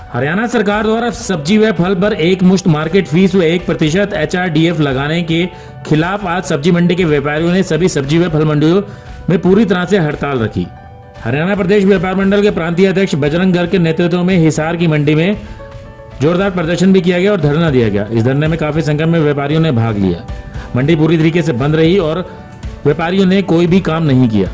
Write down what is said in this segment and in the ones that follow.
हरियाणा सरकार द्वारा सब्जी व फल पर एक मुश्त मार्केट फीस व 1% HRDF लगाने के खिलाफ आज सब्जी मंडी के व्यापारियों ने सभी सब्जी व फल मंडियों में पूरी तरह से हड़ताल रखी। हरियाणा प्रदेश व्यापार मंडल के प्रांतीय अध्यक्ष बजरंग गर्ग के नेतृत्व में हिसार की मंडी में जोरदार प्रदर्शन भी किया गया और धरना दिया गया। इस धरने में काफी संख्या में व्यापारियों ने भाग लिया। मंडी पूरी तरीके से बंद रही और व्यापारियों ने कोई भी काम नहीं किया।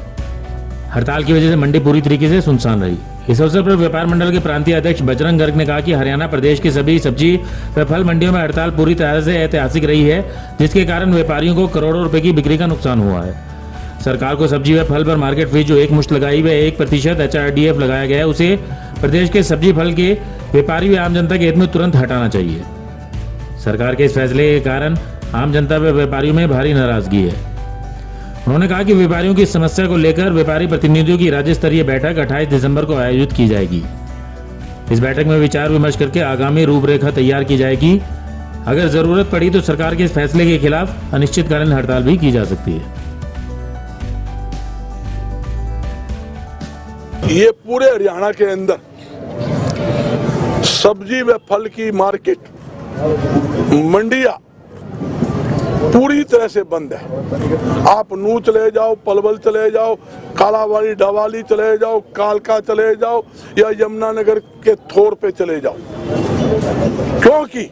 हड़ताल की वजह से मंडी पूरी तरीके से सुनसान रही। इस अवसर पर व्यापार मंडल के प्रांतीय अध्यक्ष बजरंग गर्ग ने कहा कि हरियाणा प्रदेश की सभी सब्जी व फल मंडियों में हड़ताल पूरी तरह से ऐतिहासिक रही है, जिसके कारण व्यापारियों को करोड़ों रुपए की बिक्री का नुकसान हुआ है। सरकार को सब्जी व फल पर मार्केट फीस जो एक मुश्त लगाई व 1% HRDF लगाया गया है, उसे प्रदेश के सब्जी फल के व्यापारी व आम जनता के हित में तुरंत हटाना चाहिए। सरकार के इस फैसले के कारण आम जनता व व्यापारियों में भारी नाराजगी है। उन्होंने कहा कि व्यापारियों की समस्या को लेकर व्यापारी प्रतिनिधियों की राज्य स्तरीय बैठक 28 दिसंबर को आयोजित की जाएगी। इस बैठक में विचार विमर्श करके आगामी रूपरेखा तैयार की जाएगी। अगर जरूरत पड़ी तो सरकार के इस फैसले के खिलाफ अनिश्चितकालीन हड़ताल भी की जा सकती है। ये पूरे हरियाणा के अंदर सब्जी व फल की मार्केट मंडियां पूरी तरह से बंद है। आप नू चले जाओ, पलवल चले जाओ, कालावाड़ी डवाली चले जाओ, कालका चले जाओ या यमुनानगर के थोर पे चले जाओ, क्योंकि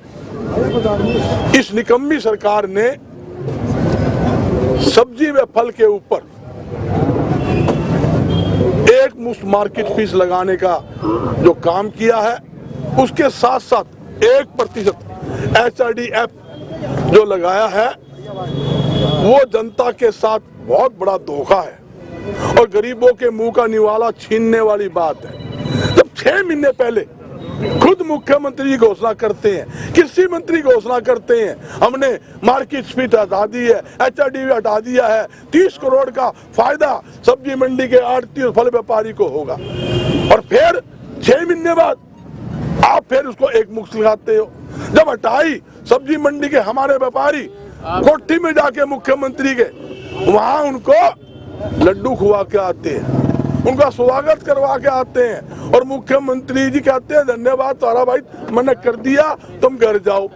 इस निकम्मी सरकार ने सब्जी व फल के ऊपर एक मुश्त मार्केट फीस लगाने का जो काम किया है, उसके साथ साथ 1% HRDF जो लगाया है, वो जनता के साथ बहुत बड़ा धोखा है और गरीबों के मुंह का निवाला छीनने वाली बात है। जब 6 महीने पहले खुद मुख्यमंत्री घोषणा करते हैं, कृषि मंत्री घोषणा करते हैं, हमने मार्केट फीस हटा दी है, HRDF हटा दिया है, 30 करोड़ का फायदा सब्जी मंडी के आड़ती और फल व्यापारी को होगा, और फिर 6 महीने बाद आप फिर उसको एक मुश्त लगाते हो। जब हटाई सब्जी मंडी के हमारे व्यापारी कोठी में जाके मुख्यमंत्री के वहां उनको लड्डू खुआ के आते हैं, उनका स्वागत करवा के आते हैं और मुख्यमंत्री जी कहते हैं धन्यवाद तुम्हारा भाई, मैंने कर दिया, तुम घर जाओ।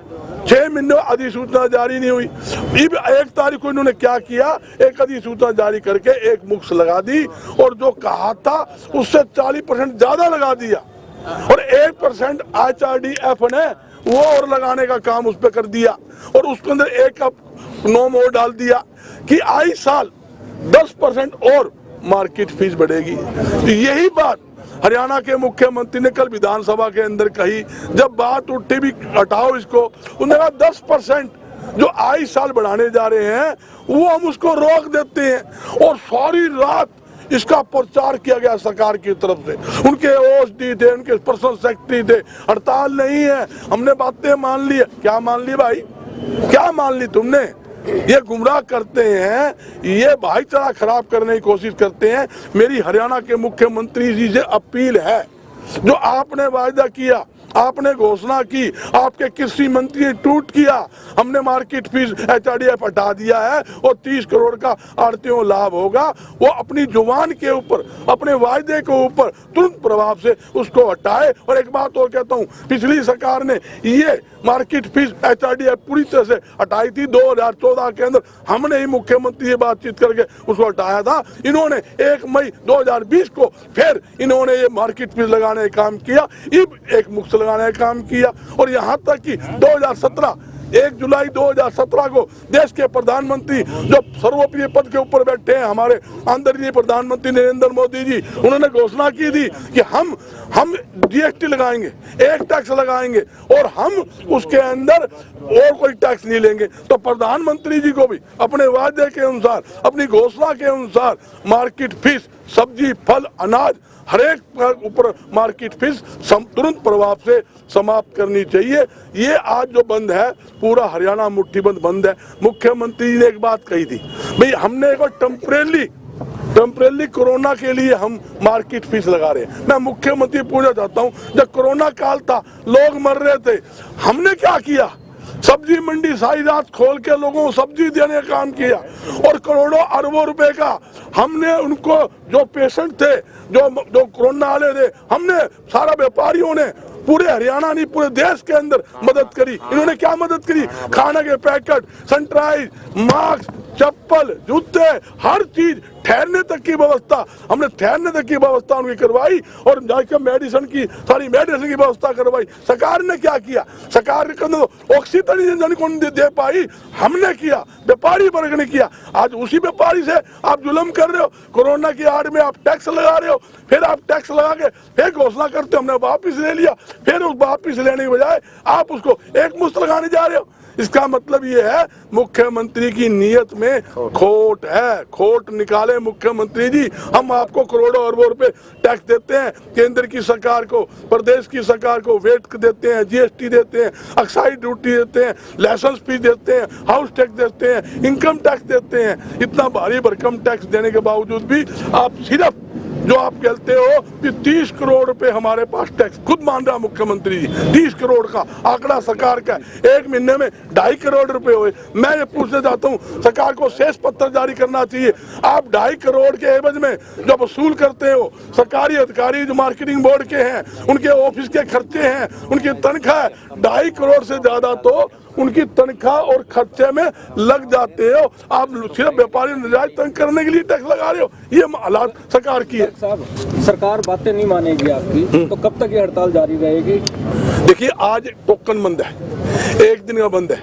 6 महीने अधिसूचना जारी नहीं हुई। 1 तारीख को इन्होंने क्या किया, एक अधिसूचना जारी करके एक मुश्त लगा दी और जो कहा था उससे 40% ज्यादा लगा दिया और 1% HRDF ने वो और लगाने का काम उस पर कर दिया और उसके अंदर एक नोम और डाल दिया कि आई साल 10% और मार्केट फीस बढ़ेगी। तो यही बात हरियाणा के मुख्यमंत्री ने कल विधानसभा के अंदर कही। जब बात उठी भी हटाओ इसको, उन्होंने कहा 10% जो आई साल बढ़ाने जा रहे हैं वो हम उसको रोक देते हैं और सारी रात इसका प्रचार किया गया सरकार की तरफ से। उनके OSD थे, उनके पर्सनल सेक्रेटरी थे, हड़ताल नहीं है, हमने बातें मान ली। क्या मान ली भाई, क्या मान ली तुमने? ये गुमराह करते हैं, ये भाईचारा खराब करने की कोशिश करते हैं। मेरी हरियाणा के मुख्यमंत्री जी से अपील है, जो आपने वायदा किया, आपने घोषणा की, आपके कृषि मंत्री ने टूट किया, हमने मार्केट फीस HRDF हटा दिया है और 30 करोड़ का आड़तियों लाभ होगा, वो अपनी जुबान के ऊपर, अपने वायदे के ऊपर तुरंत प्रभाव से उसको हटाए। और एक बात और कहता हूँ, पिछली सरकार ने ये मार्केट फीस HRDF पूरी तरह से हटाई थी 2014 के अंदर, हमने ही मुख्यमंत्री से बातचीत करके उसको हटाया था। इन्होंने 1 मई 2020 को फिर इन्होंने ये मार्केट फीस लगाने का काम किया, एक मुश्त लगाने का काम किया और यहाँ तक कि 2017 1 जुलाई 2017 को देश के प्रधानमंत्री जो सर्वोपरि पद के ऊपर बैठे हैं, हमारे आदरणीय प्रधानमंत्री नरेंद्र मोदी जी, उन्होंने घोषणा की थी कि हम GST लगाएंगे, एक टैक्स लगाएंगे और हम उसके अंदर और कोई टैक्स नहीं लेंगे। तो प्रधानमंत्री जी को भी अपने वादे के अनुसार, अपनी घोषणा के अनुसार मार्केट फीस सब्जी, फल, अनाज हर एक ऊपर मार्केट फीस तुरंत प्रभाव से समाप्त करनी चाहिए। ये आज जो बंद है, पूरा हरियाणा मुट्ठीबंद बंद है। मुख्यमंत्री जी ने एक बात कही थी, भाई हमने एक टेम्परेरी कोरोना के लिए हम मार्केट फीस लगा रहे हैं। मैं मुख्यमंत्री पूछना चाहता हूँ, जब कोरोना काल था, लोग मर रहे थे, हमने क्या किया? सब्जी मंडी सारी रात खोल के लोगों को सब्जी देने का काम किया और करोड़ों अरबों रुपए का हमने उनको, जो पेशेंट थे, जो कोरोना वाले थे, हमने सारा व्यापारियों ने पूरे हरियाणा नहीं पूरे देश के अंदर मदद करी। इन्होंने क्या मदद करी? खाना के पैकेट, सैनिटाइज, मास्क, चप्पल, जूते, हर चीज, ठहरने तक की व्यवस्था, हमने ठहरने तक की व्यवस्था उनकी करवाई और जाकर मेडिसिन की सारी मेडिसिन की व्यवस्था करवाई। सरकार ने क्या किया? सरकार ने ऑक्सीजन को दे पाई, हमने किया, व्यापारी वर्ग ने किया। आज उसी व्यापारी से आप जुल्म कर रहे हो। कोरोना की आड़ में आप टैक्स लगा रहे हो, फिर आप टैक्स लगा के फिर घोषणा करते हो हमने वापिस ले लिया, फिर उस वापिस लेने के बजाय आप उसको एक मुश्त लगाने जा रहे हो। इसका मतलब ये है मुख्यमंत्री की नीयत में खोट है। खोट निकाले मुख्यमंत्री जी। हम आपको करोड़ों अरबों रुपए टैक्स देते हैं, केंद्र की सरकार को, प्रदेश की सरकार को वेट देते हैं, जीएसटी देते हैं, एक्साइज ड्यूटी देते हैं, लाइसेंस फीस देते हैं, हाउस टैक्स देते हैं, इनकम टैक्स देते हैं। इतना भारी भरकम टैक्स देने के बावजूद भी आप सिर्फ जो आप कहते हो कि 30 करोड़ रुपए हमारे पास टैक्स, खुद मान रहा मुख्यमंत्री जी 30 करोड़ का आंकड़ा सरकार का है। एक महीने में 2.5 करोड़ रुपए हुए। मैं ये पूछना चाहता हूँ सरकार को शेष पत्र जारी करना चाहिए। आप 2.5 करोड़ के एवज में जो वसूल करते हो, सरकारी अधिकारी जो मार्केटिंग बोर्ड के हैं, उनके ऑफिस के खर्चे हैं, उनकी तनख्वाह 2.5 करोड़ से ज्यादा तो उनकी तनख्वाह और खर्चे में लग जाते हो। आप सिर्फ व्यापारी नजायज तंग करने के लिए टैक्स लगा रहे हो। ये हालात सरकार की है। साहब, सरकार बातें नहीं मानेगी आपकी तो कब तक ये हड़ताल जारी रहेगी? देखिए, आज टोकन बंद है, एक दिन का बंद है।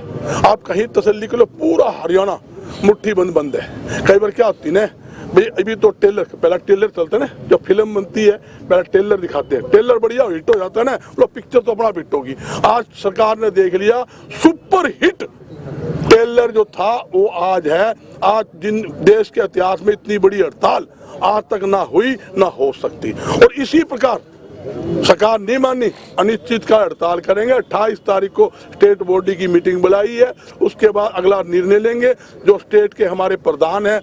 आप कहीं तसल्ली कर लो, पूरा हरियाणा मुट्ठी बंद है। कई बार क्या होती है ना भाई, अभी तो टेलर, पहला टेलर चलता है ना, जब फिल्म बनती है पहला टेलर दिखाते हैं, टेलर बढ़िया हिट हो जाता है ना, बोलो पिक्चर तो बड़ा हिट होगी। आज सरकार ने देख लिया सुपर हिट टेलर जो था वो आज है। आज जिन देश के इतिहास में इतनी बड़ी हड़ताल आज तक ना हुई ना हो सकती। और इसी प्रकार सरकार नहीं मानी, अनिश्चित का हड़ताल करेंगे। 28 तारीख को स्टेट बॉडी की मीटिंग बुलाई है, उसके बाद अगला निर्णय लेंगे। जो स्टेट के हमारे प्रधान हैं,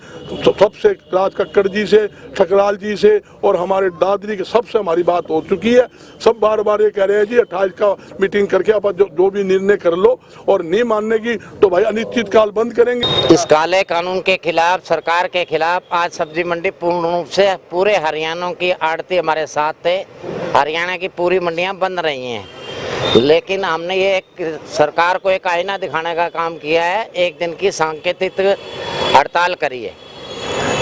सबसे राज कक्कड़ जी से, ठकराल जी से और हमारे दादरी के सबसे हमारी बात हो चुकी है। सब बार बार ये कह रहे हैं जी 28 का मीटिंग करके आप जो भी निर्णय कर लो, और नहीं मानने की तो भाई अनिश्चित काल बंद करेंगे। इस काले कानून के खिलाफ, सरकार के खिलाफ आज सब्जी मंडी पूर्ण रूप से पूरे हरियाणा की आड़ती हमारे साथ थे। हरियाणा की पूरी मंडियां बंद रही हैं, लेकिन हमने ये एक सरकार को एक आईना दिखाने का काम किया है। एक दिन की सांकेतिक हड़ताल करी है।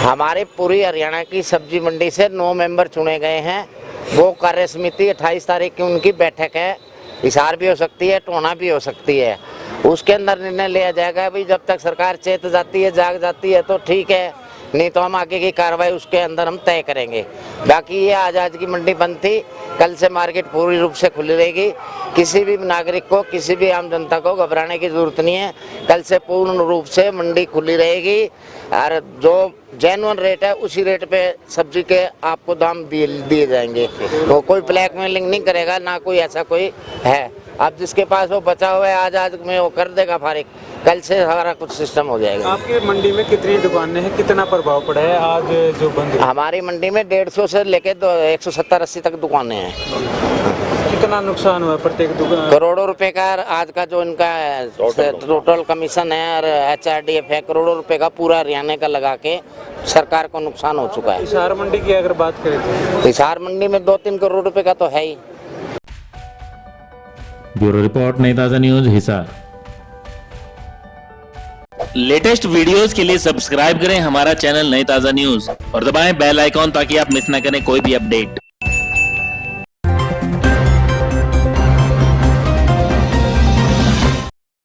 हमारी पूरी हरियाणा की सब्जी मंडी से 9 मेंबर चुने गए हैं। वो कार्य समिति 28 तारीख की उनकी बैठक है। हिसार भी हो सकती है, टोना भी हो सकती है। उसके अंदर निर्णय लिया जाएगा। भाई जब तक सरकार चेत जाती है, जाग जाती है तो ठीक है, नहीं तो हम आगे की कार्रवाई उसके अंदर हम तय करेंगे। बाकी ये आज की मंडी बंद थी, कल से मार्केट पूरी रूप से खुली रहेगी। किसी भी नागरिक को, किसी भी आम जनता को घबराने की जरूरत नहीं है। कल से पूर्ण रूप से मंडी खुली रहेगी और जो जेन्युइन रेट है उसी रेट पे सब्जी के आपको दाम दिए जाएंगे। वो कोई ब्लैकमेलिंग नहीं करेगा, ना कोई ऐसा कोई है। अब जिसके पास वो बचा हुआ है आज में वो कर देगा फारिग, कल से सारा कुछ सिस्टम हो जाएगा। आपकी मंडी में कितनी दुकानें हैं, कितना प्रभाव पड़ा है आज जो बंद है? हमारी मंडी में 150 से लेके 170-80 तक दुकानें हैं। कितना नुकसान हुआ प्रत्येक दुकान? करोड़ों रुपए का आज का जो इनका टोटल कमीशन है और HRDF है, करोड़ों रुपए का पूरा हरियाणा का लगा के सरकार को नुकसान हो चुका है। हिसार मंडी की अगर बात करें तो हिसार मंडी में 2-3 करोड़ रुपए का तो है ही। ब्यूरो रिपोर्ट, नई ताजा न्यूज, हिसार। लेटेस्ट वीडियोस के लिए सब्सक्राइब करें हमारा चैनल नई ताजा न्यूज और दबाएं बेल आइकॉन ताकि आप मिस ना करें कोई भी अपडेट।